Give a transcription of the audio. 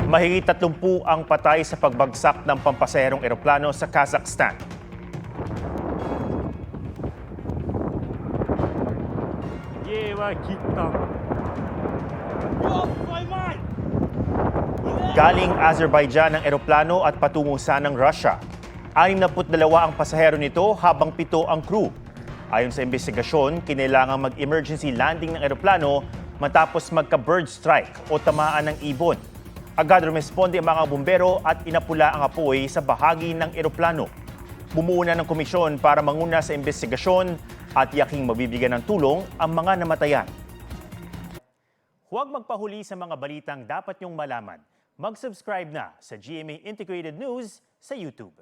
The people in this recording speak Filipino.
Mahigit 30 ang patay sa pagbagsak ng pampasaherong eroplano sa Kazakhstan. Galing Azerbaijan ang eroplano at patungo sanang Russia. 62 ang pasahero nito habang 7 ang crew. Ayon sa investigasyon, kinailangan mag-emergency landing ng eroplano matapos magka-bird strike o tamaan ng ibon. Agad rumesponde ang mga bumbero at inapula ang apoy sa bahagi ng eroplano. Bumuo na ng komisyon para manguna sa investigasyon at yaking mabibigyan ng tulong ang mga namatayan. Huwag magpahuli sa mga balitang dapat niyong malaman. Mag-subscribe na sa GMA Integrated News sa YouTube.